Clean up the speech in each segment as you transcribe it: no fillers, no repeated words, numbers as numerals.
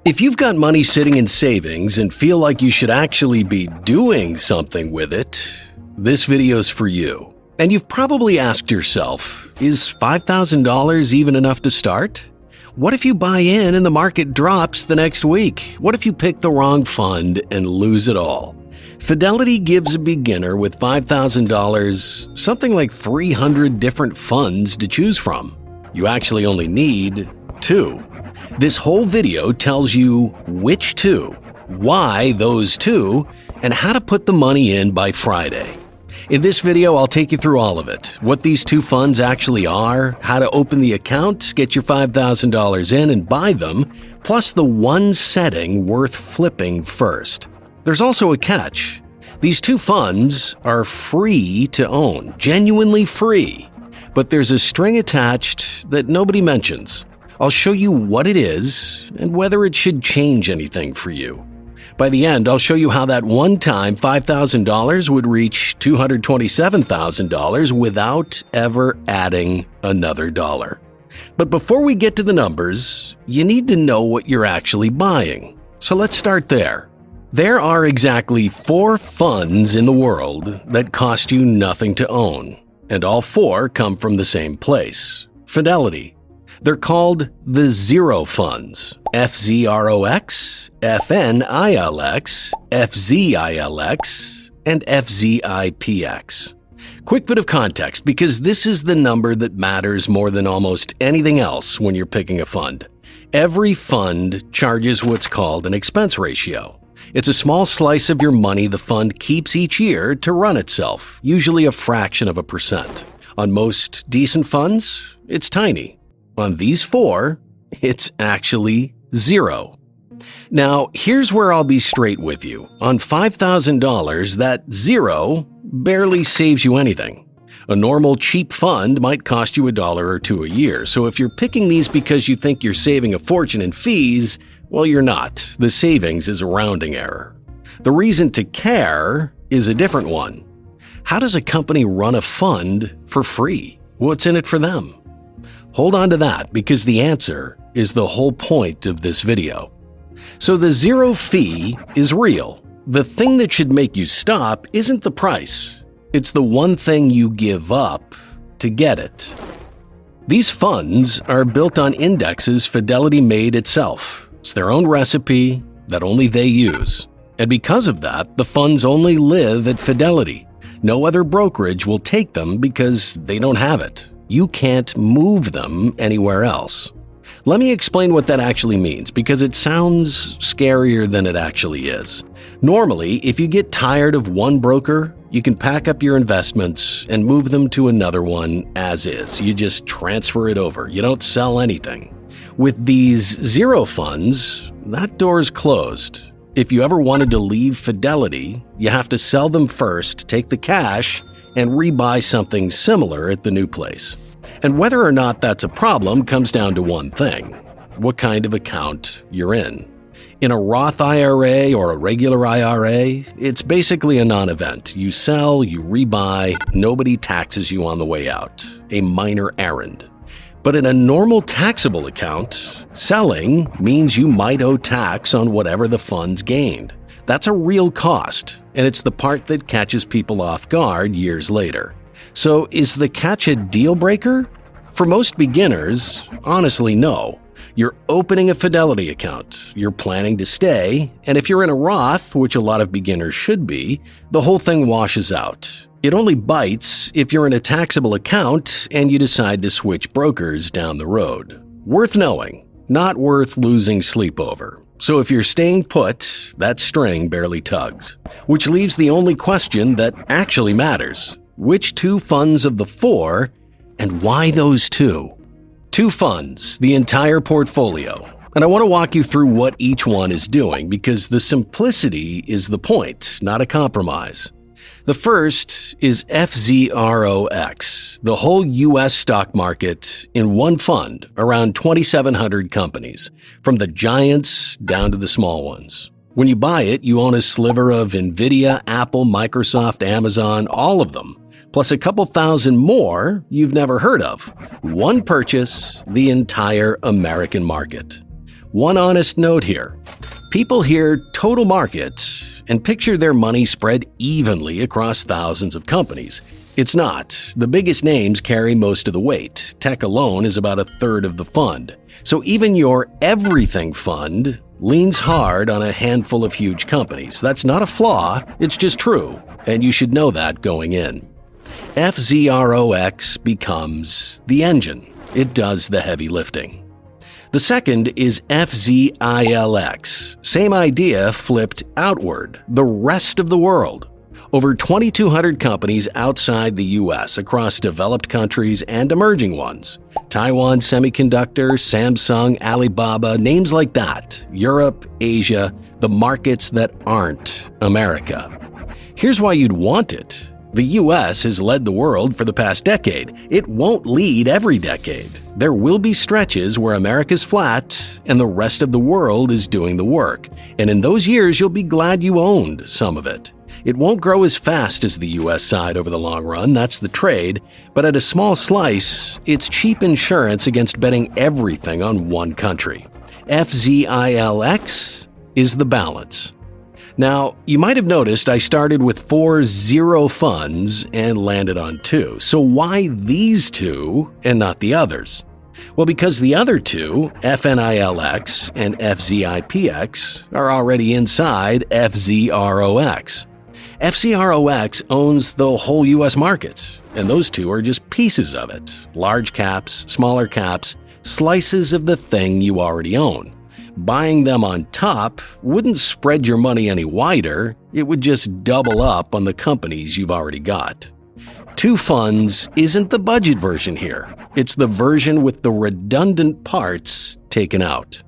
If you've got money sitting in savings and feel like you should actually be doing something with it, this video's for you. And you've probably asked yourself, is $5,000 even enough to start? What if you buy in and the market drops the next week? What if you pick the wrong fund and lose it all? Fidelity gives a beginner with $5,000 something like 300 different funds to choose from. You actually only need 2. This whole video tells you which 2, why those 2, and how to put the money in by Friday. In this video, I'll take you through all of it, what these 2 funds actually are, how to open the account, get your $5,000 in and buy them, plus the one setting worth flipping first. There's also a catch. These 2 funds are free to own, genuinely free, but there's a string attached that nobody mentions. I'll show you what it is and whether it should change anything for you. By the end, I'll show you how that one-time $5,000 would reach $227,000 without ever adding another dollar. But before we get to the numbers, you need to know what you're actually buying. So let's start there. There are exactly 4 funds in the world that cost you nothing to own, and all 4 come from the same place, Fidelity. They're called the Zero Funds, FZROX, FNILX, FZILX, and FZIPX. Quick bit of context, because this is the number that matters more than almost anything else when you're picking a fund. Every fund charges what's called an expense ratio. It's a small slice of your money the fund keeps each year to run itself, usually a fraction of a percent. On most decent funds, it's tiny. On these 4, it's actually 0. Now, here's where I'll be straight with you. On $5,000, that 0 barely saves you anything. A normal cheap fund might cost you $1 or $2 a year, so if you're picking these because you think you're saving a fortune in fees, well, you're not. The savings is a rounding error. The reason to care is a different one. How does a company run a fund for free? What's in it for them? Hold on to that, because the answer is the whole point of this video. So the 0 fee is real. The thing that should make you stop isn't the price. It's the one thing you give up to get it. These funds are built on indexes Fidelity made itself. It's their own recipe that only they use. And because of that, the funds only live at Fidelity. No other brokerage will take them because they don't have it. You can't move them anywhere else. Let me explain what that actually means, because it sounds scarier than it actually is. Normally, if you get tired of one broker, you can pack up your investments and move them to another one as is. You just transfer it over. You don't sell anything. With these 0 funds, that door's closed. If you ever wanted to leave Fidelity, you have to sell them first, take the cash, and rebuy something similar at the new place. And whether or not that's a problem comes down to one thing: what kind of account you're in. In a Roth IRA or a regular IRA, it's basically a non-event. You sell, you rebuy, nobody taxes you on the way out. A minor errand. But in a normal taxable account, selling means you might owe tax on whatever the funds gained. That's a real cost, and it's the part that catches people off guard years later. So is the catch a deal breaker? For most beginners, honestly, no. You're opening a Fidelity account, you're planning to stay, and if you're in a Roth, which a lot of beginners should be, the whole thing washes out. It only bites if you're in a taxable account and you decide to switch brokers down the road. Worth knowing, not worth losing sleep over. So if you're staying put, that string barely tugs. Which leaves the only question that actually matters. Which 2 funds of the 4, and why those 2? 2 funds, the entire portfolio. And I want to walk you through what each one is doing, because the simplicity is the point, not a compromise. The first is FZROX, the whole U.S. stock market in one fund, around 2,700 companies, from the giants down to the small ones. When you buy it, you own a sliver of Nvidia, Apple, Microsoft, Amazon, all of them, plus a couple thousand more you've never heard of. One purchase, the entire American market. One honest note here. People hear total market and picture their money spread evenly across thousands of companies. It's not. The biggest names carry most of the weight. Tech alone is about a third of the fund. So even your everything fund leans hard on a handful of huge companies. That's not a flaw, it's just true, and you should know that going in. FZROX becomes the engine. It does the heavy lifting. The second is FZILX. Same idea flipped outward, the rest of the world. Over 2,200 companies outside the U.S. across developed countries and emerging ones. Taiwan Semiconductor, Samsung, Alibaba, names like that. Europe, Asia, the markets that aren't America. Here's why you'd want it. The U.S. has led the world for the past decade. It won't lead every decade. There will be stretches where America's flat and the rest of the world is doing the work. And in those years, you'll be glad you owned some of it. It won't grow as fast as the U.S. side over the long run, that's the trade, but at a small slice, it's cheap insurance against betting everything on one country. FZILX is the balance. Now, you might have noticed I started with 4 zero funds and landed on 2. So why these 2 and not the others? Well, because the other 2, FNILX and FZIPX, are already inside FZROX. FZROX owns the whole U.S. market, and those 2 are just pieces of it. Large caps, smaller caps, slices of the thing you already own. Buying them on top wouldn't spread your money any wider, it would just double up on the companies you've already got. 2 funds isn't the budget version here, it's the version with the redundant parts taken out.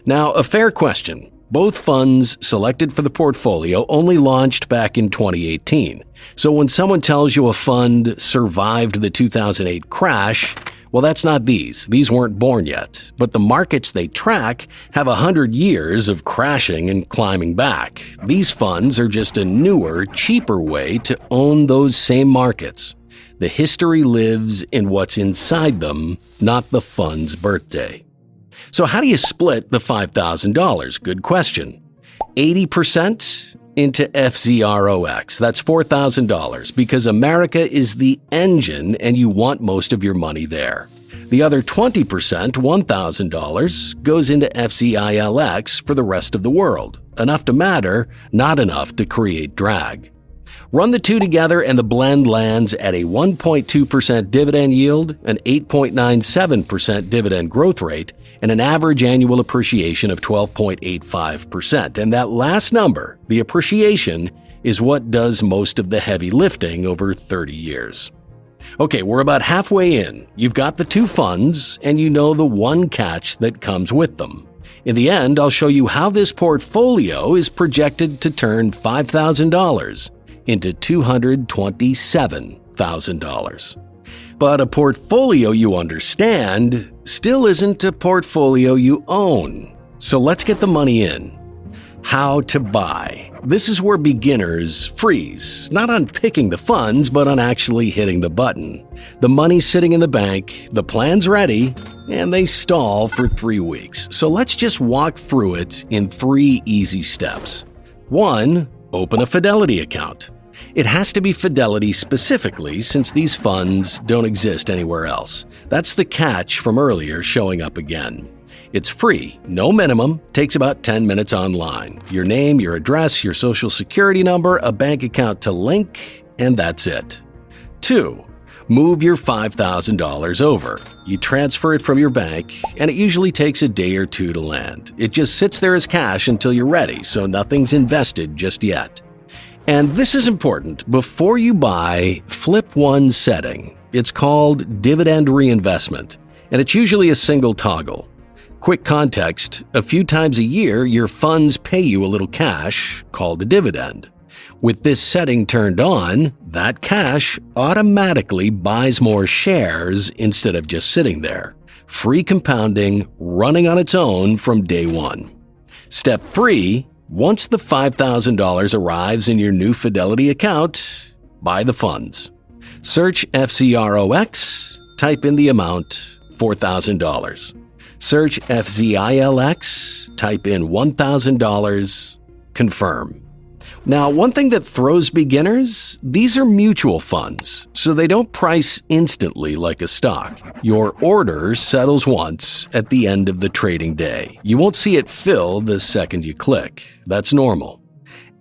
Now, a fair question. Both funds selected for the portfolio only launched back in 2018. So when someone tells you a fund survived the 2008 crash, well, that's not these. These weren't born yet. But the markets they track have 100 years of crashing and climbing back. These funds are just a newer, cheaper way to own those same markets. The history lives in what's inside them, not the fund's birthday. So how do you split the $5,000? Good question. 80% into FZROX. That's $4,000 because America is the engine and you want most of your money there. The other 20%, $1,000, goes into FZILX for the rest of the world. Enough to matter, not enough to create drag. Run the 2 together and the blend lands at a 1.2% dividend yield, an 8.97% dividend growth rate, and an average annual appreciation of 12.85%. And that last number, the appreciation, is what does most of the heavy lifting over 30 years. Okay, we're about halfway in. You've got the 2 funds, and you know the one catch that comes with them. In the end, I'll show you how this portfolio is projected to turn $5,000 into $227,000. But a portfolio you understand still isn't a portfolio you own. So let's get the money in. How to buy. This is where beginners freeze, not on picking the funds, but on actually hitting the button. The money's sitting in the bank, the plan's ready, and they stall for 3 weeks. So let's just walk through it in 3 easy steps. 1. Open a Fidelity account. It has to be Fidelity specifically since these funds don't exist anywhere else. That's the catch from earlier showing up again. It's free, no minimum, takes about 10 minutes online. Your name, your address, your social security number, a bank account to link, and that's it. 2. Move your $5,000 over. You transfer it from your bank, and it usually takes a day or 2 to land. It just sits there as cash until you're ready, so nothing's invested just yet. And this is important. Before you buy, flip one setting. It's called dividend reinvestment, and it's usually a single toggle. Quick context, a few times a year, your funds pay you a little cash, called a dividend. With this setting turned on, that cash automatically buys more shares instead of just sitting there. Free compounding, running on its own from day 1. Step 3, once the $5,000 arrives in your new Fidelity account, buy the funds. Search FZROX, type in the amount, $4,000. Search FZILX, type in $1,000, confirm. Now, one thing that throws beginners, these are mutual funds, so they don't price instantly like a stock. Your order settles once at the end of the trading day. You won't see it fill the second you click. That's normal.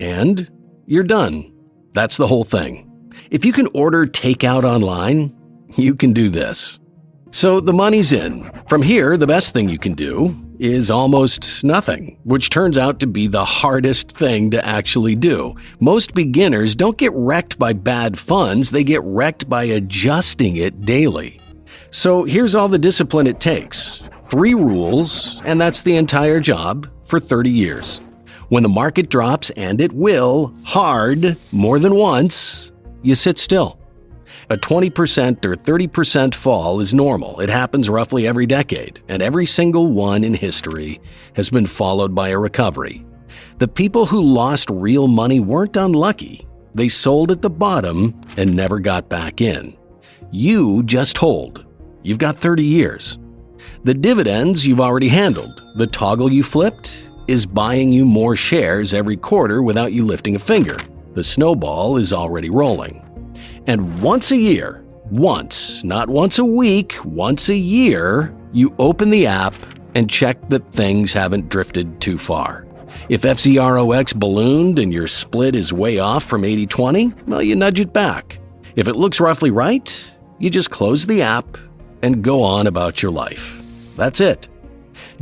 And you're done. That's the whole thing. If you can order takeout online, you can do this. So the money's in. From here, the best thing you can do is almost nothing, which turns out to be the hardest thing to actually do. Most beginners don't get wrecked by bad funds, they get wrecked by adjusting it daily. So here's all the discipline it takes. 3 rules, and that's the entire job for 30 years. When the market drops, and it will, hard, more than once, you sit still. A 20% or 30% fall is normal. It happens roughly every decade, and every single one in history has been followed by a recovery. The people who lost real money weren't unlucky. They sold at the bottom and never got back in. You just hold. You've got 30 years. The dividends you've already handled. The toggle you flipped is buying you more shares every quarter without you lifting a finger. The snowball is already rolling. And once a year, not once a week, once a year, you open the app and check that things haven't drifted too far. If FZROX ballooned and your split is way off from 80-20, well, you nudge it back. If it looks roughly right, you just close the app and go on about your life. That's it.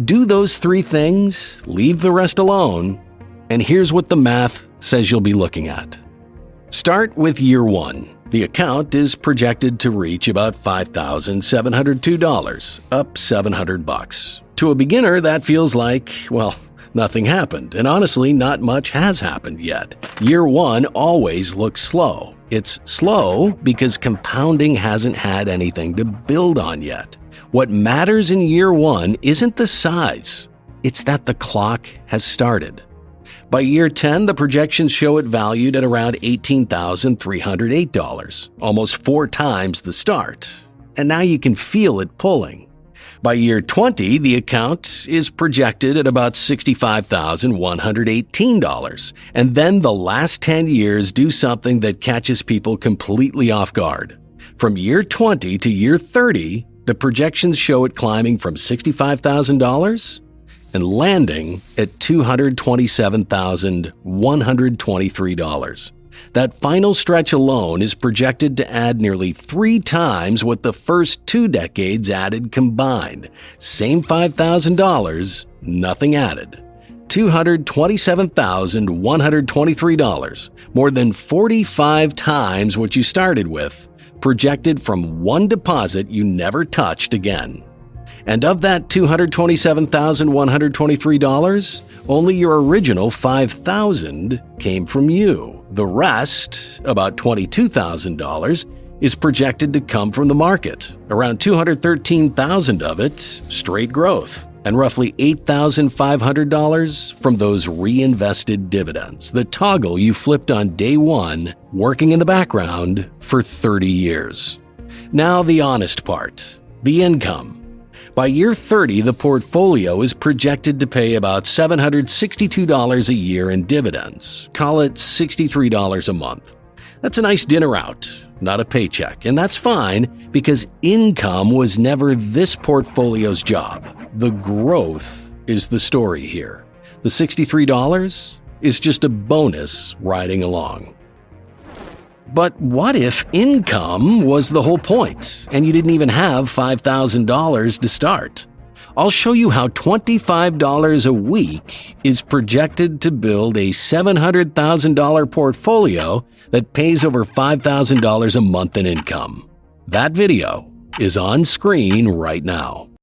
Do those 3 things, leave the rest alone, and here's what the math says you'll be looking at. Start with year 1. The account is projected to reach about $5,702, up $700. To a beginner, that feels like, well, nothing happened, and honestly, not much has happened yet. Year 1 always looks slow. It's slow because compounding hasn't had anything to build on yet. What matters in year 1 isn't the size, it's that the clock has started. By year 10, the projections show it valued at around $18,308, almost 4 times the start. And now you can feel it pulling. By year 20, the account is projected at about $65,118. And then the last 10 years do something that catches people completely off guard. From year 20 to year 30, the projections show it climbing from $65,000 and landing at $227,123. That final stretch alone is projected to add nearly 3 times what the first 2 decades added combined. Same $5,000, nothing added. $227,123, more than 45 times what you started with, projected from one deposit you never touched again. And of that $227,123, only your original $5,000 came from you. The rest, about $22,000, is projected to come from the market. Around $213,000 of it, straight growth, and roughly $8,500 from those reinvested dividends, the toggle you flipped on day 1, working in the background for 30 years. Now the honest part, the income. By year 30, the portfolio is projected to pay about $762 a year in dividends. Call it $63 a month. That's a nice dinner out, not a paycheck, and that's fine because income was never this portfolio's job. The growth is the story here. The $63 is just a bonus riding along. But what if income was the whole point, and you didn't even have $5,000 to start? I'll show you how $25 a week is projected to build a $700,000 portfolio that pays over $5,000 a month in income. That video is on screen right now.